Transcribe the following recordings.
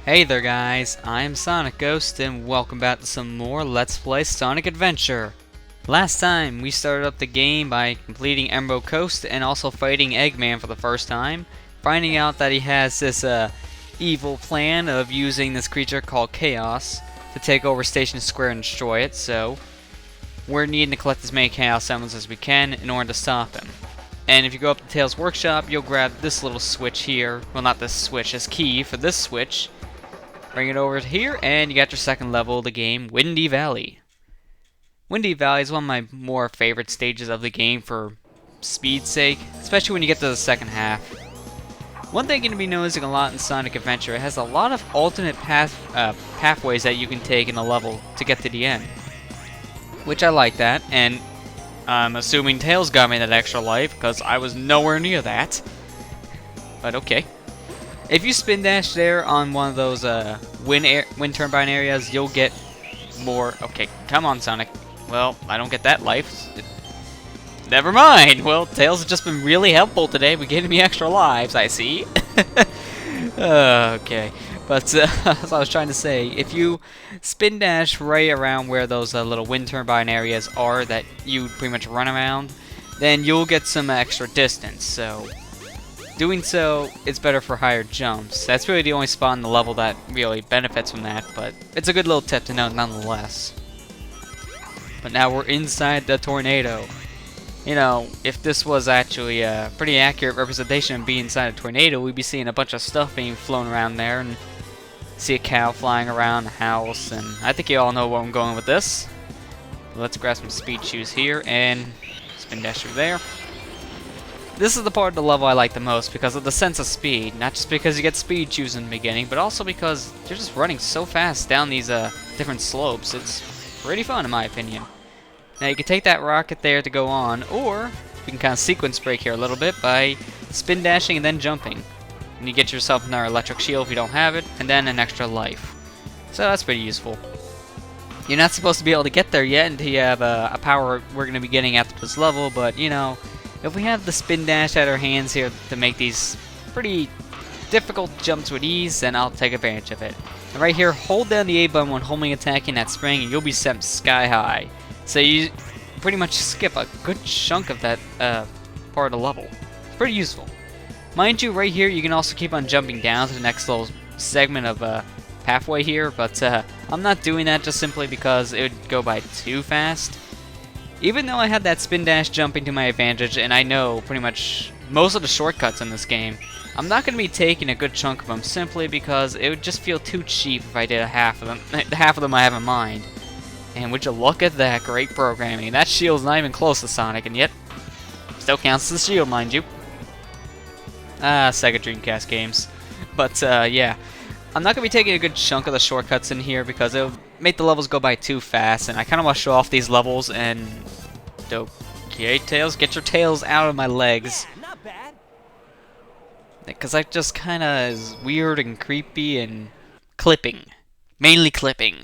Hey there guys, I'm SonicGhost and welcome back to some more Let's Play Sonic Adventure. Last time we started up the game by completing Emerald Coast and also fighting Eggman for the first time, finding out that he has this evil plan of using this creature called Chaos to take over Station Square and destroy it, so we're needing to collect as many Chaos Emblems as we can in order to stop him. And if you go up to Tails' workshop, you'll grab this little switch here, well not this switch, this key for this switch. Bring it over to here, and you got your second level of the game, Windy Valley. Windy Valley is one of my more favorite stages of the game for speed's sake, especially when you get to the second half. One thing you're going to be noticing a lot in Sonic Adventure, it has a lot of alternate pathways that you can take in a level to get to the end. Which I like that, and I'm assuming Tails got me that extra life, because I was nowhere near that. But okay. If you spin dash there on one of those wind turbine areas, you'll get more. Okay, come on, Sonic. Well, I don't get that life. Never mind. Well, Tails has just been really helpful today with getting me extra lives, I see. Okay. But as I was trying to say, if you spin dash right around where those little wind turbine areas are that you pretty much run around, then you'll get some extra distance. So doing so, it's better for higher jumps. That's really the only spot in the level that really benefits from that, but it's a good little tip to know nonetheless. But now we're inside the tornado. You know, if this was actually a pretty accurate representation of being inside a tornado, we'd be seeing a bunch of stuff being flown around there, and see a cow flying around the house, and I think you all know where I'm going with this. Let's grab some speed shoes here, and spin dash through there. This is the part of the level I like the most because of the sense of speed. Not just because you get speed shoes in the beginning, but also because you're just running so fast down these different slopes. It's pretty fun in my opinion. Now you can take that rocket there to go on, or you can kind of sequence break here a little bit by spin dashing and then jumping. And you get yourself another electric shield if you don't have it, and then an extra life. So that's pretty useful. You're not supposed to be able to get there yet until you have a power we're going to be getting after this level, but you know, if we have the spin dash at our hands here to make these pretty difficult jumps with ease, then I'll take advantage of it. And right here, hold down the A button when holding attacking that spring, and you'll be sent sky high. So you pretty much skip a good chunk of that part of the level. It's pretty useful. Mind you, right here, you can also keep on jumping down to the next little segment of pathway here, but I'm not doing that just simply because it would go by too fast. Even though I had that spin dash jumping to my advantage, and I know pretty much most of the shortcuts in this game, I'm not going to be taking a good chunk of them simply because it would just feel too cheap if I did half of them. Half of them I have in mind. And would you look at that great programming? That shield's not even close to Sonic, and yet still counts as a shield, mind you. Sega Dreamcast games. But yeah, I'm not going to be taking a good chunk of the shortcuts in here because it'll make the levels go by too fast, and I kind of want to show off these levels, and okay, Tails, get your tails out of my legs. Because that just kind of is weird and creepy and clipping. Mainly clipping.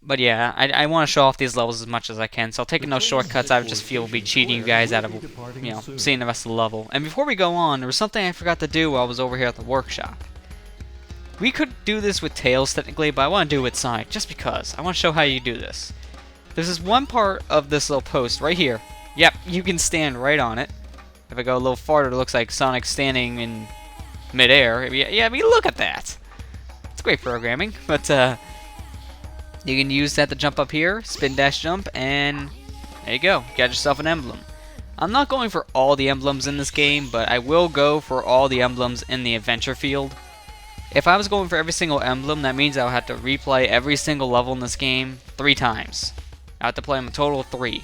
But yeah, I want to show off these levels as much as I can, so taking those shortcuts I would just feel will be cheating you guys out of, you know, seeing the rest of the level. And before we go on, there was something I forgot to do while I was over here at the workshop. We could do this with Tails technically, but I want to do it with Sonic, just because. I want to show how you do this. There's this one part of this little post right here. Yep, you can stand right on it. If I go a little farther, it looks like Sonic standing in midair. Yeah, I mean, look at that. It's great programming, but you can use that to jump up here, spin dash jump, and there you go. Got yourself an emblem. I'm not going for all the emblems in this game, but I will go for all the emblems in the adventure field. If I was going for every single emblem, that means I'll have to replay every single level in this game 3 times. I have to play them a total of 3.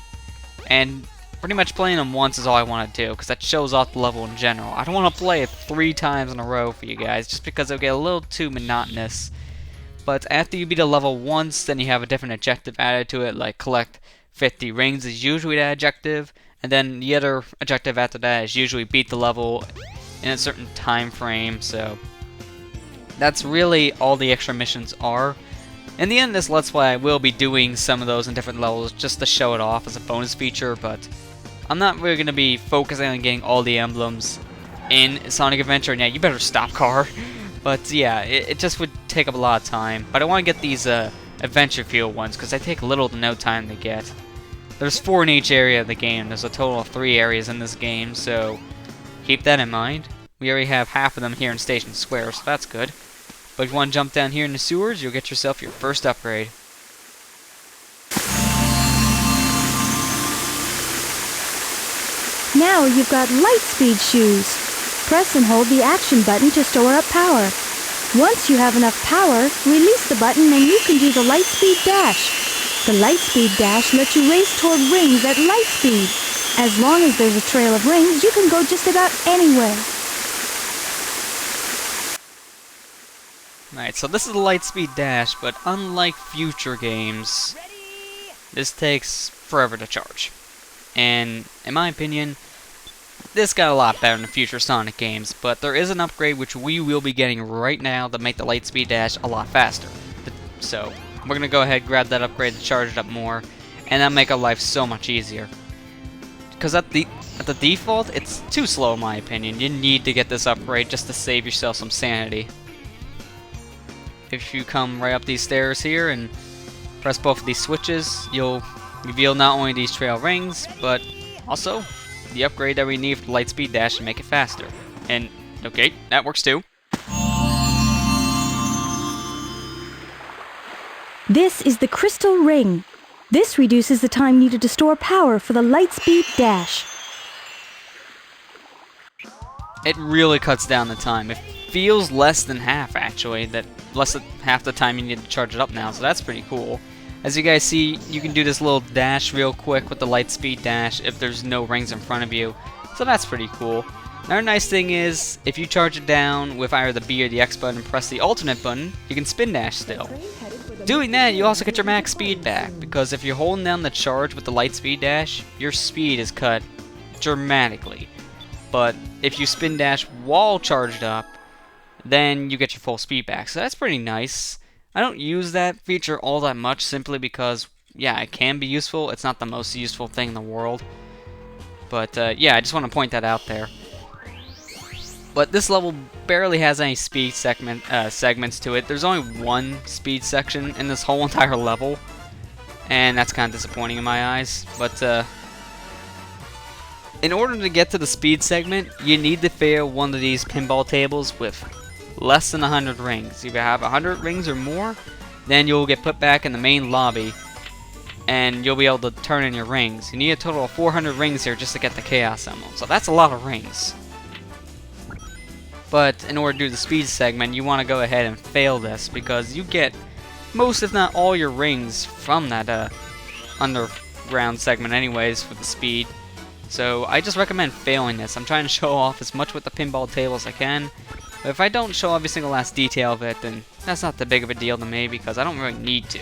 And pretty much playing them once is all I want to do, because that shows off the level in general. I don't want to play it 3 times in a row for you guys, just because it'll get a little too monotonous. But after you beat a level once, then you have a different objective added to it, like collect 50 rings is usually that objective, and then the other objective after that is usually beat the level in a certain time frame, so that's really all the extra missions are. In the end of this Let's Play, I will be doing some of those in different levels just to show it off as a bonus feature, but I'm not really going to be focusing on getting all the emblems in Sonic Adventure. And yeah, you better stop, car. But yeah, it just would take up a lot of time. But I want to get these adventure field ones because they take little to no time to get. There's 4 in each area of the game. There's a total of 3 areas in this game, so keep that in mind. We already have half of them here in Station Square, so that's good. But if you want to jump down here in the sewers, you'll get yourself your first upgrade. Now you've got Lightspeed shoes. Press and hold the action button to store up power. Once you have enough power, release the button and you can do the Lightspeed Dash. The Lightspeed Dash lets you race toward rings at light speed. As long as there's a trail of rings, you can go just about anywhere. Alright, so this is the Lightspeed Dash, but unlike future games, this takes forever to charge. And in my opinion, this got a lot better in the future Sonic games, but there is an upgrade which we will be getting right now to make the Lightspeed Dash a lot faster. So, we're going to go ahead and grab that upgrade to charge it up more, and that'll make our life so much easier. Because at the default, it's too slow in my opinion. You need to get this upgrade just to save yourself some sanity. If you come right up these stairs here and press both of these switches, you'll reveal not only these trail rings, but also the upgrade that we need for the Lightspeed Dash to make it faster. And, okay, that works too. This is the Crystal Ring. This reduces the time needed to store power for the Lightspeed Dash. It really cuts down the time. It feels less than half, actually. Less than half the time you need to charge it up now, so that's pretty cool. As you guys see, you can do this little dash real quick with the Lightspeed Dash if there's no rings in front of you. So that's pretty cool. Another nice thing is, if you charge it down with either the B or the X button and press the alternate button, you can spin dash still. Doing that, you also get your max speed back, because if you're holding down the charge with the Lightspeed Dash, your speed is cut dramatically. But if you spin dash while charged up, then you get your full speed back. So that's pretty nice. I don't use that feature all that much simply because, yeah, it can be useful. It's not the most useful thing in the world. But, yeah, I just want to point that out there. But this level barely has any speed segments to it. There's only one speed section in this whole entire level. And that's kind of disappointing in my eyes. But, in order to get to the speed segment, you need to fail one of these pinball tables with less than 100 rings. If you have 100 rings or more, then you'll get put back in the main lobby, and you'll be able to turn in your rings. You need a total of 400 rings here just to get the Chaos Emerald, so that's a lot of rings. But in order to do the speed segment, you want to go ahead and fail this, because you get most, if not all, your rings from that underground segment anyways for the speed. So I just recommend failing this. I'm trying to show off as much with the pinball table as I can. But if I don't show every single last detail of it, then that's not that big of a deal to me because I don't really need to.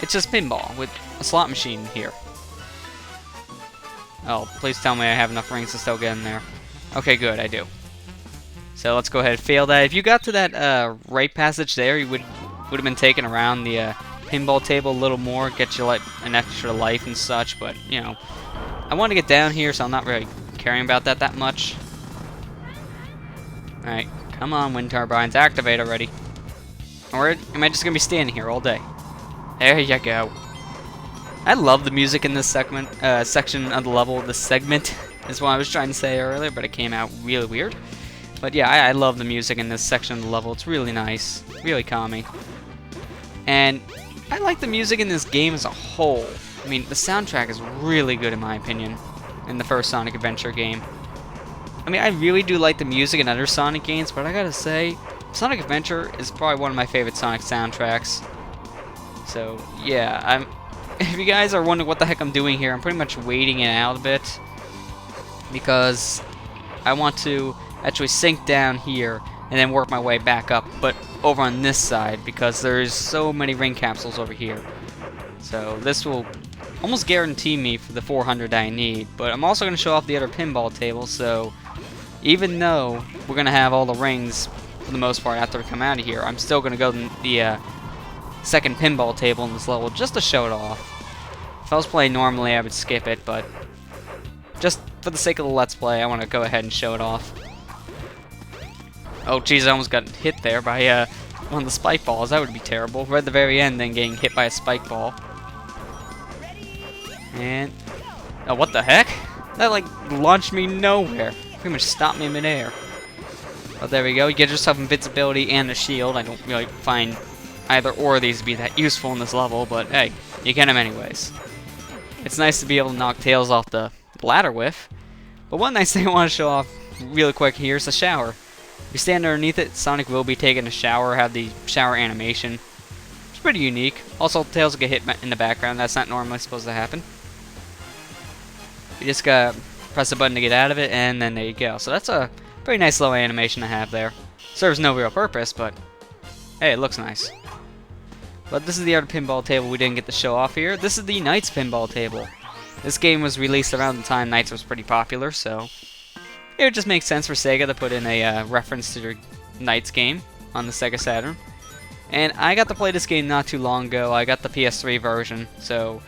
It's just pinball with a slot machine here. Oh, please tell me I have enough rings to still get in there. Okay, good, I do. So let's go ahead and fail that. If you got to that right passage there, you would have been taken around the pinball table a little more, get you like an extra life and such. But you know, I want to get down here, so I'm not really caring about that much. Alright, come on, wind turbines, activate already. Or am I just gonna be standing here all day? There you go. I love the music in this section of the level. This segment is what I was trying to say earlier, but it came out really weird. But yeah, I love the music in this section of the level. It's really nice, really calming. And I like the music in this game as a whole. I mean, the soundtrack is really good in my opinion in the first Sonic Adventure game. I mean, I really do like the music in other Sonic games, but I gotta say, Sonic Adventure is probably one of my favorite Sonic soundtracks. So, yeah, if you guys are wondering what the heck I'm doing here, I'm pretty much waiting it out a bit. Because I want to actually sink down here and then work my way back up, but over on this side, because there's so many ring capsules over here. So, this will almost guarantee me for the 400 I need, but I'm also going to show off the other pinball table, so even though we're going to have all the rings for the most part after we come out of here, I'm still going to go to the second pinball table in this level just to show it off. If I was playing normally, I would skip it, but just for the sake of the Let's Play, I want to go ahead and show it off. Oh, jeez, I almost got hit there by one of the spike balls. That would be terrible. Right at the very end, then getting hit by a spike ball. And... oh, what the heck? That, like, launched me nowhere. Pretty much stopped me in midair. But there we go. You get yourself invincibility and a shield. I don't really find either or of these to be that useful in this level, but hey, you get them anyways. It's nice to be able to knock Tails off the ladder with. But one nice thing I want to show off really quick here is the shower. If you stand underneath it, Sonic will be taking a shower, have the shower animation. It's pretty unique. Also, Tails will get hit in the background. That's not normally supposed to happen. You just gotta press the button to get out of it, and then there you go. So that's a pretty nice little animation to have there. Serves no real purpose, but hey, it looks nice. But this is the other pinball table we didn't get to show off here. This is the Knights pinball table. This game was released around the time Knights was pretty popular, so it would just make sense for Sega to put in a reference to their Knights game on the Sega Saturn. And I got to play this game not too long ago. I got the PS3 version, so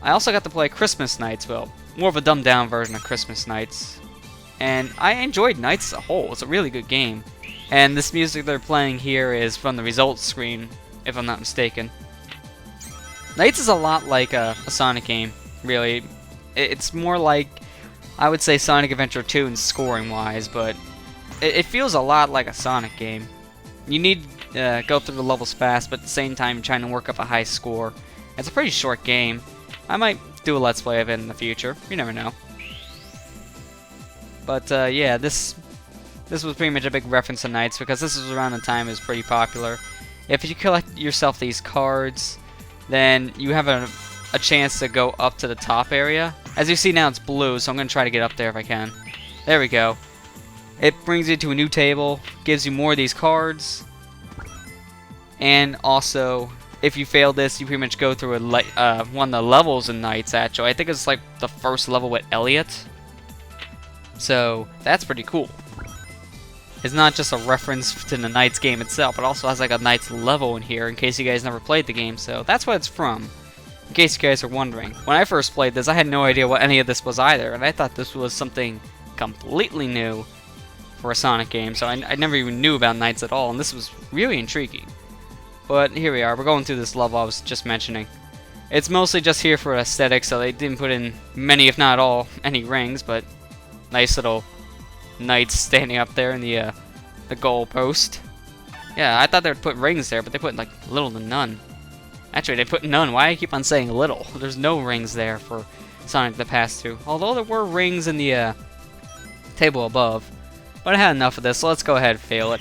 I also got to play Christmas Knights, well, more of a dumbed down version of Christmas Knights. And I enjoyed Knights as a whole. It's a really good game. And this music they're playing here is from the results screen, if I'm not mistaken. Knights is a lot like a Sonic game, really. It's more like, I would say, Sonic Adventure 2 in scoring-wise, but it feels a lot like a Sonic game. You need to go through the levels fast, but at the same time, you're trying to work up a high score. It's a pretty short game. I might do a Let's Play of it in the future. You never know. But yeah, this was pretty much a big reference to Knights, because this was around the time it was pretty popular. If you collect yourself these cards, then you have a chance to go up to the top area. As you see now, it's blue, so I'm going to try to get up there if I can. There we go. It brings you to a new table, gives you more of these cards, and also, if you fail this, you pretty much go through one of the levels in Knights, actually. I think it's like the first level with Elliot. So, that's pretty cool. It's not just a reference to the Knights game itself, it also has like a Knights level in here in case you guys never played the game, so that's what it's from. In case you guys are wondering. When I first played this, I had no idea what any of this was either, and I thought this was something completely new for a Sonic game, so I never even knew about Knights at all, and this was really intriguing. But here we are, we're going through this level I was just mentioning. It's mostly just here for aesthetics, so they didn't put in many, if not all, any rings, but nice little Knights standing up there in the goal post. Yeah, I thought they would put rings there, but they put like little to none. Actually, they put none. Why do I keep on saying little? There's no rings there for Sonic to pass through. Although there were rings in the table above. But I had enough of this, so let's go ahead and fail it.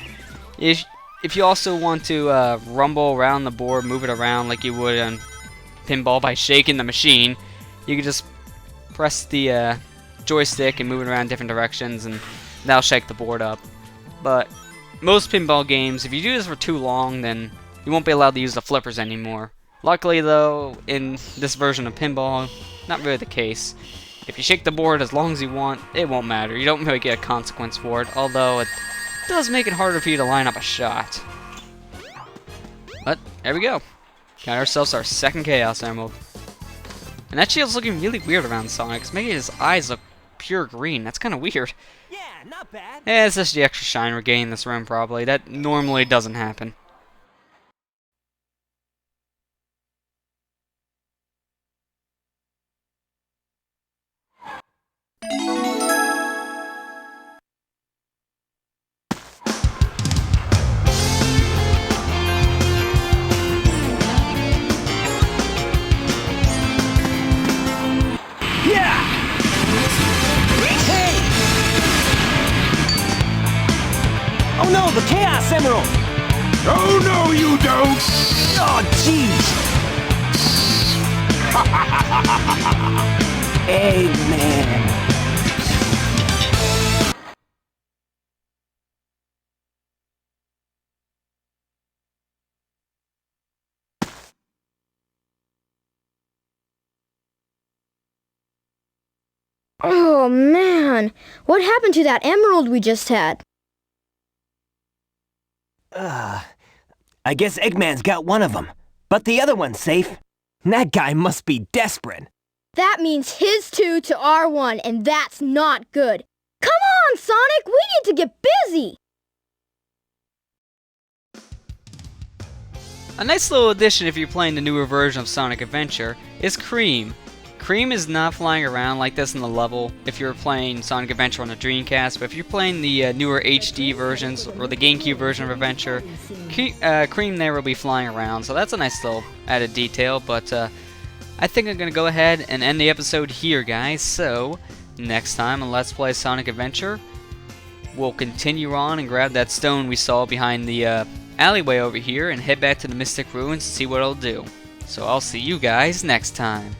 If you also want to rumble around the board, move it around like you would on pinball by shaking the machine, you can just press the joystick and move it around different directions, and that'll shake the board up. But most pinball games, if you do this for too long, then you won't be allowed to use the flippers anymore. Luckily though, in this version of pinball, not really the case. If you shake the board as long as you want, it won't matter. You don't really get a consequence for it, although it does make it harder for you to line up a shot. But, there we go. Got ourselves our second Chaos Emerald. And that shield's looking really weird around Sonic. It's making his eyes look pure green. That's kind of weird. Yeah, not bad. Yeah, it's just the extra shine we're getting in this room, probably. That normally doesn't happen. Yeah! Hey! Oh no, the Chaos Emerald! Oh, no, you don't! Oh, jeez! Eggman! Oh man, what happened to that emerald we just had? I guess Eggman's got one of them, but the other one's safe. That guy must be desperate. That means his 2 to our 1, and that's not good. Come on, Sonic, we need to get busy. A nice little addition if you're playing the newer version of Sonic Adventure is Cream. Cream is not flying around like this in the level if you're playing Sonic Adventure on the Dreamcast, but if you're playing the newer HD versions or the GameCube version of Adventure, Cream there will be flying around, so that's a nice little added detail. But I think I'm going to go ahead and end the episode here, guys. So next time on Let's Play Sonic Adventure, we'll continue on and grab that stone we saw behind the alleyway over here and head back to the Mystic Ruins to see what it'll do. So I'll see you guys next time.